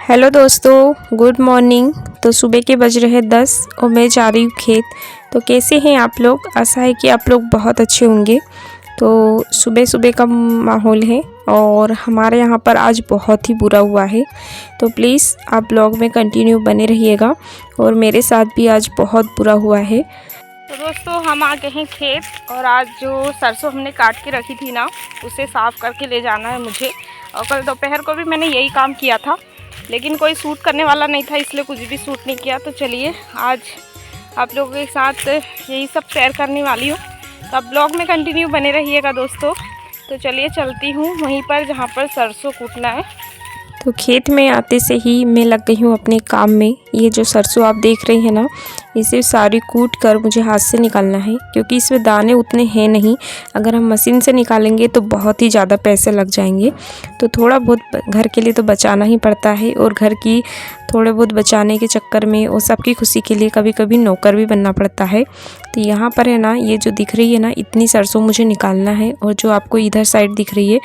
Hello दोस्तों, good morning. तो सुबह के बज रहे 10 और मैं जा रही हूँ खेत। तो कैसे हैं आप लोग? आशा है कि आप लोग बहुत अच्छे होंगे। तो सुबह सुबह का माहौल है और हमारे यहाँ पर आज बहुत ही बुरा हुआ है। तो प्लीज़ आप ब्लॉग में कंटिन्यू बने रहिएगा। और मेरे साथ भी आज बहुत बुरा हुआ है। तो दोस्तों हम आ गए हैं खेत और आज जो सरसों हमने काट के रखी थी ना, उसे साफ़ करके ले जाना है मुझे। और कल दोपहर को भी मैंने यही काम किया था, लेकिन कोई सूट करने वाला नहीं था, इसलिए कुछ भी सूट नहीं किया। तो चलिए आज आप लोगों के साथ यही सब शेयर करने वाली हूँ। तो आप ब्लॉग में कंटिन्यू बने रहिएगा दोस्तों। तो चलिए चलती हूँ वहीं पर जहाँ पर सरसों कूटना है। तो खेत में आते से ही मैं लग गई हूँ अपने काम में। ये जो सरसों आप देख रही हैं ना, इसे सारी कूट कर मुझे हाथ से निकालना है, क्योंकि इसमें दाने उतने हैं नहीं। अगर हम मशीन से निकालेंगे तो बहुत ही ज़्यादा पैसे लग जाएंगे। तो थोड़ा बहुत घर के लिए तो बचाना ही पड़ता है, और घर की थोड़े बहुत बचाने के चक्कर में और सबकी खुशी के लिए कभी कभी नौकर भी बनना पड़ता है। तो यहाँ पर है ना, ये जो दिख रही है ना, इतनी सरसों मुझे निकालना है। और जो आपको इधर साइड दिख रही है,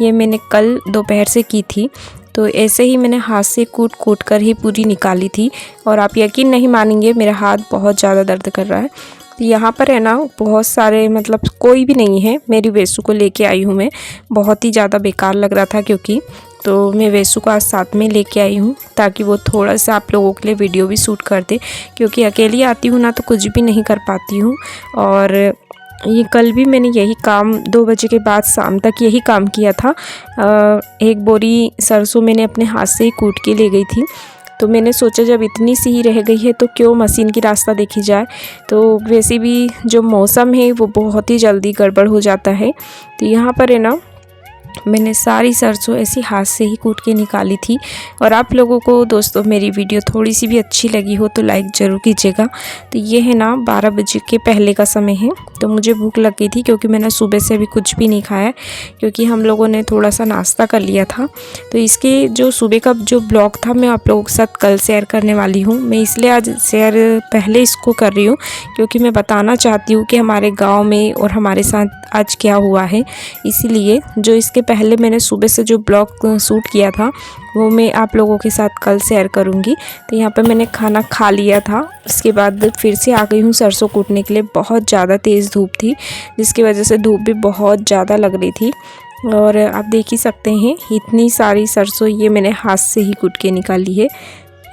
ये मैंने कल दोपहर से की थी। तो ऐसे ही मैंने हाथ से कूट कूट कर ही पूरी निकाली थी। और आप यकीन नहीं मानेंगे, मेरा हाथ बहुत ज़्यादा दर्द कर रहा है। तो यहाँ पर है ना, बहुत सारे मतलब कोई भी नहीं है। मेरी वेसु को लेके आई हूँ मैं। बहुत ही ज़्यादा बेकार लग रहा था क्योंकि, तो मैं वेसु को आज साथ में लेके आई हूँ ताकि वो थोड़ा सा आप लोगों के लिए वीडियो भी शूट कर दे। क्योंकि अकेली आती हूँ ना, तो कुछ भी नहीं कर पाती हूँ। और ये कल भी मैंने यही काम 2 बजे के बाद शाम तक यही काम किया था। एक बोरी सरसों मैंने अपने हाथ से ही कूट के ले गई थी। तो मैंने सोचा जब इतनी सी ही रह गई है तो क्यों मशीन की रास्ता देखी जाए। तो वैसे भी जो मौसम है वो बहुत ही जल्दी गड़बड़ हो जाता है। तो यहाँ पर है ना, मैंने सारी सरसों ऐसी हाथ से ही कूट के निकाली थी। और आप लोगों को दोस्तों मेरी वीडियो थोड़ी सी भी अच्छी लगी हो तो लाइक ज़रूर कीजिएगा। तो ये है ना, 12 बजे के पहले का समय है। तो मुझे भूख लग गई थी क्योंकि मैंने सुबह से अभी कुछ भी नहीं खाया, क्योंकि हम लोगों ने थोड़ा सा नाश्ता कर लिया था। तो इसके जो सुबह का जो ब्लॉग था, मैं आप लोगों के साथ कल शेयर करने वाली हूँ। मैं इसलिए आज शेयर पहले इसको कर रही हूँ, क्योंकि मैं बताना चाहती हूँ कि हमारे गाँव में और हमारे साथ आज क्या हुआ है। इसीलिए जो इसके पहले मैंने सुबह से जो ब्लॉग शूट किया था, वो मैं आप लोगों के साथ कल शेयर करूंगी। तो यहाँ पर मैंने खाना खा लिया था। उसके बाद फिर से आ गई हूँ सरसों कूटने के लिए। बहुत ज़्यादा तेज़ धूप थी, जिसकी वजह से धूप भी बहुत ज़्यादा लग रही थी। और आप देख ही सकते हैं, इतनी सारी सरसों ये मैंने हाथ से ही कूट के निकाली है।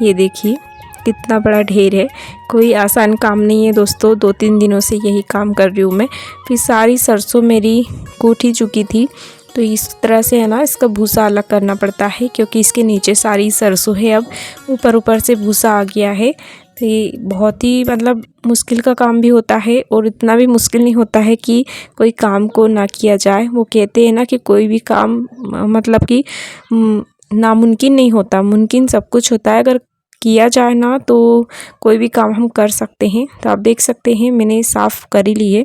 ये देखिए कितना बड़ा ढेर है। कोई आसान काम नहीं है दोस्तों। 2-3 दिनों से यही काम कर रही हूँ मैं। फिर सारी सरसों मेरी कूट ही चुकी थी। तो इस तरह से है ना, इसका भूसा अलग करना पड़ता है, क्योंकि इसके नीचे सारी सरसों है। अब ऊपर ऊपर से भूसा आ गया है। तो ये बहुत ही मतलब मुश्किल का काम भी होता है, और इतना भी मुश्किल नहीं होता है कि कोई काम को ना किया जाए। वो कहते हैं ना कि कोई भी काम मतलब कि नामुमकिन नहीं होता, मुमकिन सब कुछ होता है। अगर किया जाए ना तो कोई भी काम हम कर सकते हैं। तो आप देख सकते हैं मैंने साफ़ कर ही ली है।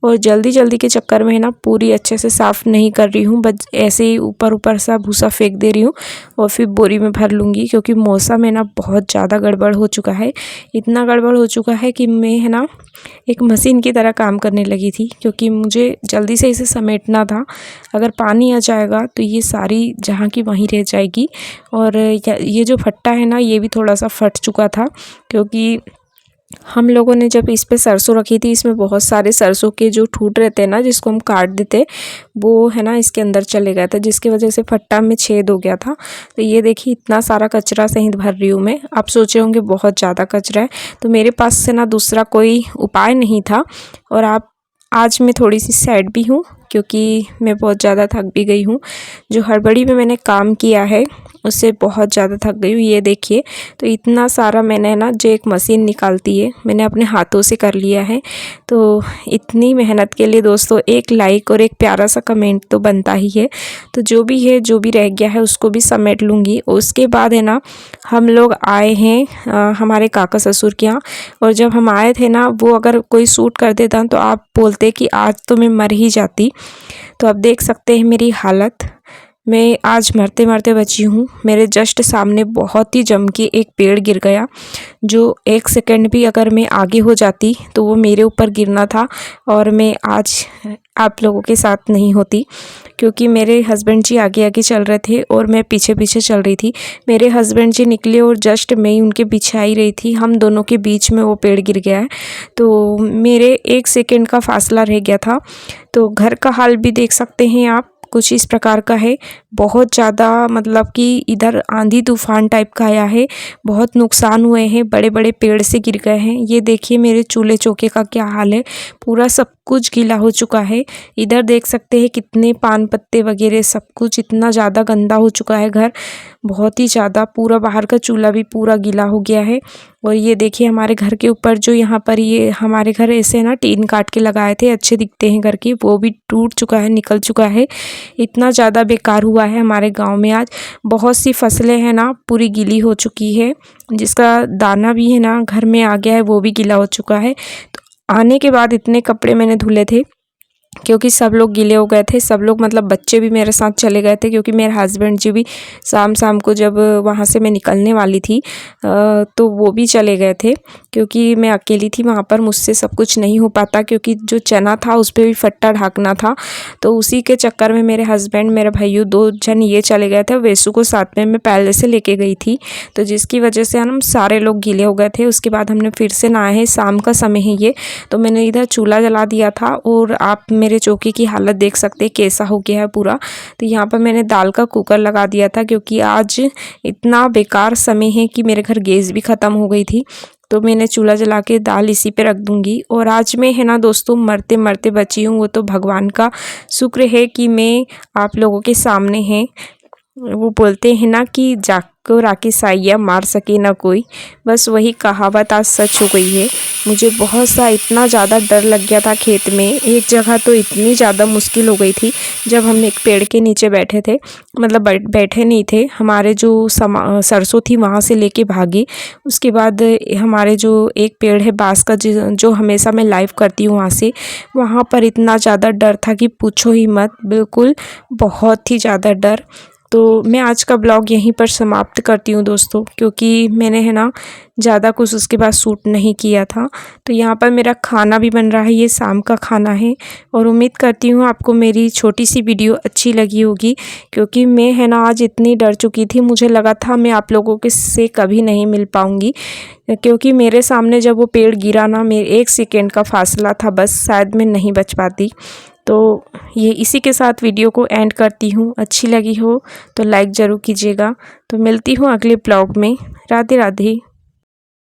और जल्दी जल्दी के चक्कर में है ना, पूरी अच्छे से साफ़ नहीं कर रही हूँ, बस ऐसे ही ऊपर ऊपर सा भूसा फेंक दे रही हूँ। और फिर बोरी में भर लूँगी, क्योंकि मौसम है ना बहुत ज़्यादा गड़बड़ हो चुका है। इतना गड़बड़ हो चुका है कि मैं है ना एक मशीन की तरह काम करने लगी थी, क्योंकि मुझे जल्दी से इसे समेटना था। अगर पानी आ जाएगा तो ये सारी जहाँ की वहीं रह जाएगी। और ये जो फट्टा है ना, ये भी थोड़ा सा फट चुका था, क्योंकि हम लोगों ने जब इस पे सरसों रखी थी, इसमें बहुत सारे सरसों के जो ठूट रहते हैं ना, जिसको हम काट देते, वो है ना इसके अंदर चले गया था, जिसकी वजह से फट्टा में छेद हो गया था। तो ये देखिए इतना सारा कचरा सहित भर रही हूँ मैं। आप सोचे होंगे बहुत ज़्यादा कचरा है, तो मेरे पास से ना दूसरा कोई उपाय नहीं था। और आज मैं थोड़ी सी सैड भी हूँ, क्योंकि मैं बहुत ज़्यादा थक भी गई हूँ। जो हड़बड़ी में मैंने काम किया है उससे बहुत ज़्यादा थक गई हूँ। ये देखिए, तो इतना सारा मैंने ना, जो एक मशीन निकालती है, मैंने अपने हाथों से कर लिया है। तो इतनी मेहनत के लिए दोस्तों एक लाइक और एक प्यारा सा कमेंट तो बनता ही है। तो जो भी है, जो भी रह गया है, उसको भी समेट लूँगी। और उसके बाद है ना, हम लोग आए हैं हमारे काका ससुर के यहाँ। और जब हम आए थे ना, वो अगर कोई सूट कर देता तो आप बोलते कि आज तो मैं मर ही जाती। तो अब देख सकते हैं मेरी हालत। मैं आज मरते मरते बची हूँ। मेरे जस्ट सामने बहुत ही जम के एक पेड़ गिर गया, जो 1 सेकंड भी अगर मैं आगे हो जाती तो वो मेरे ऊपर गिरना था। और मैं आज आप लोगों के साथ नहीं होती, क्योंकि मेरे हस्बैंड जी आगे आगे चल रहे थे और मैं पीछे पीछे चल रही थी। मेरे हस्बैंड जी निकले और जस्ट मैं ही उनके पीछे आ ही रही थी, हम दोनों के बीच में वो पेड़ गिर गया है। तो मेरे 1 सेकंड का फासला रह गया था। तो घर का हाल भी देख सकते हैं आप, कुछ इस प्रकार का है। बहुत ज़्यादा मतलब कि इधर आंधी तूफान टाइप का आया है, बहुत नुकसान हुए हैं, बड़े बड़े पेड़ से गिर गए हैं। ये देखिए मेरे चूल्हे चौके का क्या हाल है, पूरा सब कुछ गीला हो चुका है। इधर देख सकते हैं कितने पान पत्ते वगैरह सब कुछ, इतना ज़्यादा गंदा हो चुका है घर, बहुत ही ज़्यादा। पूरा बाहर का चूल्हा भी पूरा गीला हो गया है। और ये देखिए हमारे घर के ऊपर जो यहाँ पर ये हमारे घर ऐसे ना टीन काट के लगाए थे, अच्छे दिखते हैं घर के, वो भी टूट चुका है, निकल चुका है। इतना ज़्यादा बेकार हुआ है हमारे गांव में आज। बहुत सी फसलें हैं ना पूरी गीली हो चुकी है, जिसका दाना भी है ना घर में आ गया है, वो भी गीला हो चुका है। तो आने के बाद इतने कपड़े मैंने धुले थे, क्योंकि सब लोग गीले हो गए थे, सब लोग मतलब बच्चे भी मेरे साथ चले गए थे, क्योंकि मेरे हस्बैंड जी भी शाम को जब वहाँ से मैं निकलने वाली थी तो वो भी चले गए थे, क्योंकि मैं अकेली थी वहाँ पर, मुझसे सब कुछ नहीं हो पाता, क्योंकि जो चना था उस पर भी फट्टा ढाकना था। तो उसी के चक्कर में मेरे हस्बैंड मेरे भाइयों 2 जन ये चले गए थे, वेसु को साथ में मैं पहले से लेके गई थी, तो जिसकी वजह से हम सारे लोग गीले हो गए थे। उसके बाद हमने फिर से नहाए हैं, शाम का समय है ये, तो मैंने इधर चूल्हा जला दिया था और आप मेरे चौके की हालत देख सकते हैं कैसा हो गया है पूरा। तो यहाँ पर मैंने दाल का कुकर लगा दिया था, क्योंकि आज इतना बेकार समय है कि मेरे घर गैस भी ख़त्म हो गई थी, तो मैंने चूल्हा जला के दाल इसी पे रख दूँगी। और आज मैं है ना दोस्तों मरते मरते बची हूँ, वो तो भगवान का शुक्र है कि मैं आप लोगों के सामने है। वो बोलते हैं ना कि जाको राखी साइया मार सके ना कोई, बस वही कहावत आज सच हो गई है। मुझे बहुत सा इतना ज़्यादा डर लग गया था खेत में, एक जगह तो इतनी ज़्यादा मुश्किल हो गई थी जब हम एक पेड़ के नीचे बैठे थे, मतलब बैठे नहीं थे, हमारे जो सरसों थी वहाँ से लेके भागे। उसके बाद हमारे जो एक पेड़ है बांस का, जो हमेशा मैं लाइव करती हूँ वहाँ पर इतना ज़्यादा डर था कि पूछो ही मत, बिल्कुल बहुत ही ज़्यादा डर। तो मैं आज का ब्लॉग यहीं पर समाप्त करती हूँ दोस्तों, क्योंकि मैंने है ना ज़्यादा कुछ उसके बाद शूट नहीं किया था। तो यहाँ पर मेरा खाना भी बन रहा है, ये शाम का खाना है, और उम्मीद करती हूँ आपको मेरी छोटी सी वीडियो अच्छी लगी होगी, क्योंकि मैं है ना आज इतनी डर चुकी थी, मुझे लगा था मैं आप लोगों के से कभी नहीं मिल पाऊँगी, क्योंकि मेरे सामने जब वो पेड़ गिरा ना, मेरे 1 सेकेंड का फासला था, बस शायद मैं नहीं बच पाती। तो ये इसी के साथ वीडियो को एंड करती हूँ। अच्छी लगी हो तो लाइक ज़रूर कीजिएगा। तो मिलती हूँ अगले ब्लॉग में। राधे राधे।